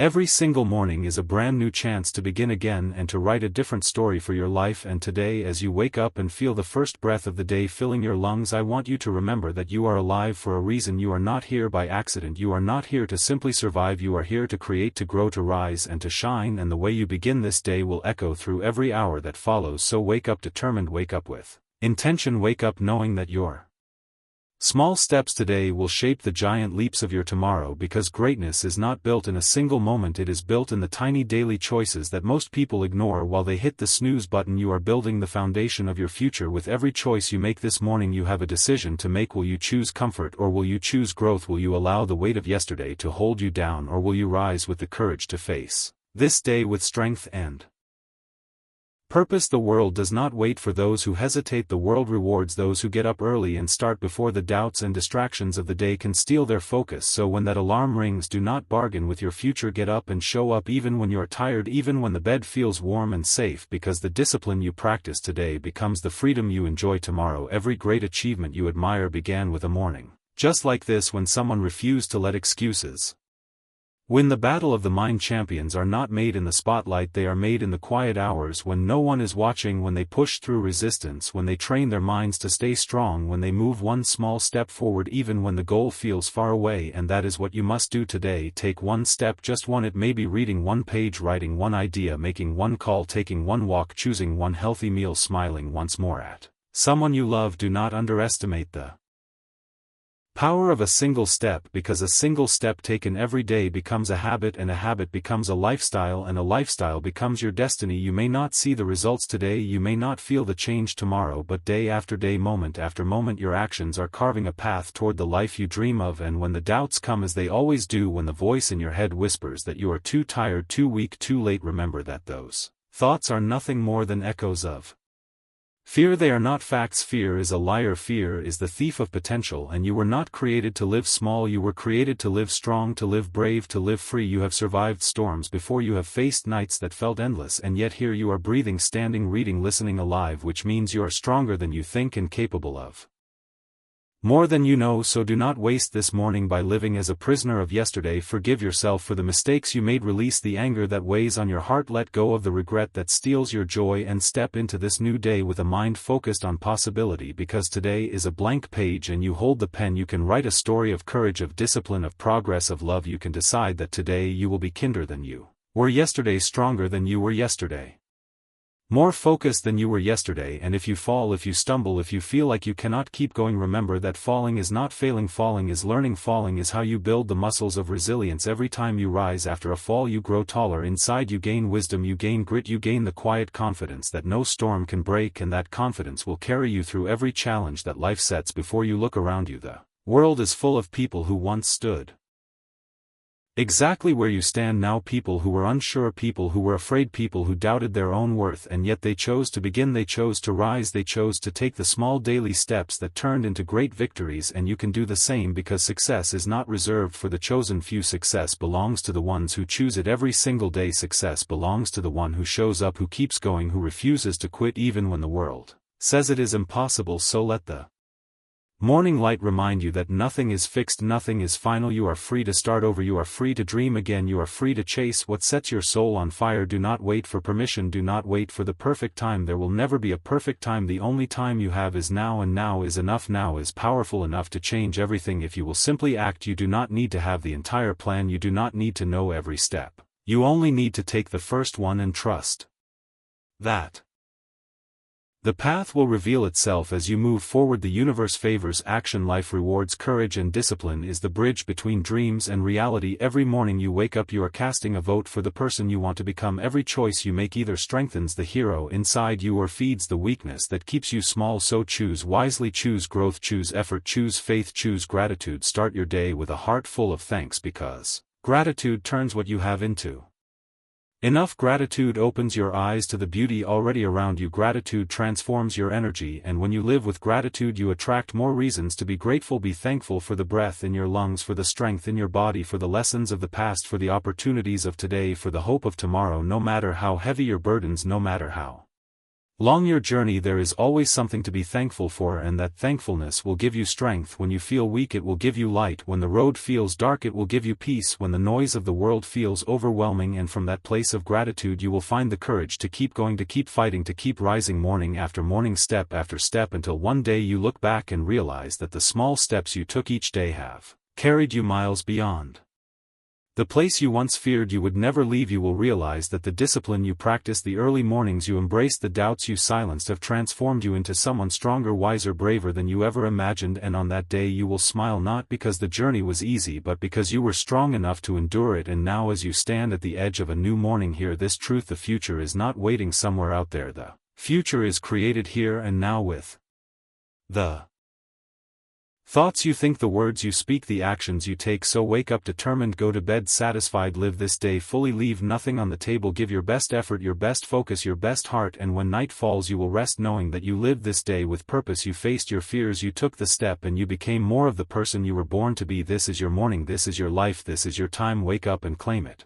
Every single morning is a brand new chance to begin again and to write a different story for your life. And today, as you wake up and feel the first breath of the day filling your lungs, I want you to remember that you are alive for a reason. You are not here by accident. You are not here to simply survive. You are here to create, to grow, to rise and to shine. And the way you begin this day will echo through every hour that follows. So wake up determined, wake up with intention, wake up knowing that your small steps today will shape the giant leaps of your tomorrow, because greatness is not built in a single moment. It is built in the tiny daily choices that most people ignore while they hit the snooze button. You are building the foundation of your future with every choice you make this morning. You have a decision to make. Will you choose comfort or will you choose growth? Will you allow the weight of yesterday to hold you down, or will you rise with the courage to face this day with strength and purpose? The world does not wait for those who hesitate. The world rewards those who get up early and start before the doubts and distractions of the day can steal their focus. So when that alarm rings, do not bargain with your future. Get up and show up even when you are tired, even when the bed feels warm and safe, because the discipline you practice today becomes the freedom you enjoy tomorrow. Every great achievement you admire began with a morning just like this, when someone refused to let excuses win the battle of the mind. Champions are not made in the spotlight, they are made in the quiet hours when no one is watching, when they push through resistance, when they train their minds to stay strong, when they move one small step forward even when the goal feels far away. And that is what you must do today. Take one step, just one. It may be reading one page, writing one idea, making one call, taking one walk, choosing one healthy meal, smiling once more at someone you love. Do not underestimate the power of a single step, because a single step taken every day becomes a habit, and a habit becomes a lifestyle, and a lifestyle becomes your destiny. You may not see the results today, you may not feel the change tomorrow, but day after day, moment after moment, your actions are carving a path toward the life you dream of. And when the doubts come, as they always do, when the voice in your head whispers that you are too tired, too weak, too late, remember that those thoughts are nothing more than echoes of fear. They are not facts. Fear is a liar. Fear is the thief of potential, and you were not created to live small. You were created to live strong, to live brave, to live free. You have survived storms before. You have faced nights that felt endless, and yet here you are, breathing, standing, reading, listening, alive, which means you are stronger than you think and capable of more than you know. So do not waste this morning by living as a prisoner of yesterday. Forgive yourself for the mistakes you made. Release the anger that weighs on your heart. Let go of the regret that steals your joy, and step into this new day with a mind focused on possibility, because today is a blank page and you hold the pen. You can write a story of courage, of discipline, of progress, of love. You can decide that today you will be kinder than you were yesterday, stronger than you were yesterday, more focused than you were yesterday. And if you fall, if you stumble, if you feel like you cannot keep going, remember that falling is not failing. Falling is learning. Falling is how you build the muscles of resilience. Every time you rise after a fall, you grow taller. Inside you gain wisdom, you gain grit, you gain the quiet confidence that no storm can break, and that confidence will carry you through every challenge that life sets before you. Look around you. The world is full of people who once stood exactly where you stand now, people who were unsure, people who were afraid, people who doubted their own worth, and yet they chose to begin, they chose to rise, they chose to take the small daily steps that turned into great victories. And you can do the same, because success is not reserved for the chosen few. Success belongs to the ones who choose it every single day. Success belongs to the one who shows up, who keeps going, who refuses to quit even when the world says it is impossible. So let the morning light remind you that nothing is fixed, nothing is final. You are free to start over, you are free to dream again, you are free to chase what sets your soul on fire. Do not wait for permission, do not wait for the perfect time. There will never be a perfect time. The only time you have is now, and now is enough. Now is powerful enough to change everything if you will simply act. You do not need to have the entire plan, you do not need to know every step. You only need to take the first one and trust that the path will reveal itself as you move forward. The universe favors action, life rewards courage, and discipline is the bridge between dreams and reality. Every morning you wake up, you are casting a vote for the person you want to become. Every choice you make either strengthens the hero inside you or feeds the weakness that keeps you small. So choose wisely, choose growth, choose effort, choose faith, choose gratitude. Start your day with a heart full of thanks, because gratitude turns what you have into enough. Gratitude opens your eyes to the beauty already around you. Gratitude transforms your energy, and when you live with gratitude, you attract more reasons to be grateful. Be thankful for the breath in your lungs, for the strength in your body, for the lessons of the past, for the opportunities of today, for the hope of tomorrow. No matter how heavy your burdens, no matter how Along your journey there is always something to be thankful for, and that thankfulness will give you strength when you feel weak. It will give you light when the road feels dark. It will give you peace when the noise of the world feels overwhelming, and from that place of gratitude you will find the courage to keep going, to keep fighting, to keep rising morning after morning, step after step, until one day you look back and realize that the small steps you took each day have carried you miles beyond the place you once feared you would never leave. You will realize that the discipline you practiced, the early mornings you embraced, the doubts you silenced have transformed you into someone stronger, wiser, braver than you ever imagined. And on that day you will smile, not because the journey was easy, but because you were strong enough to endure it. And now, as you stand at the edge of a new morning, hear this truth: the future is not waiting somewhere out there. The future is created here and now with the thoughts you think, the words you speak, the actions you take. So wake up determined, go to bed satisfied, live this day fully, leave nothing on the table, give your best effort, your best focus, your best heart, and when night falls you will rest knowing that you lived this day with purpose. You faced your fears, you took the step, and you became more of the person you were born to be. This is your morning, this is your life, this is your time. Wake up and claim it.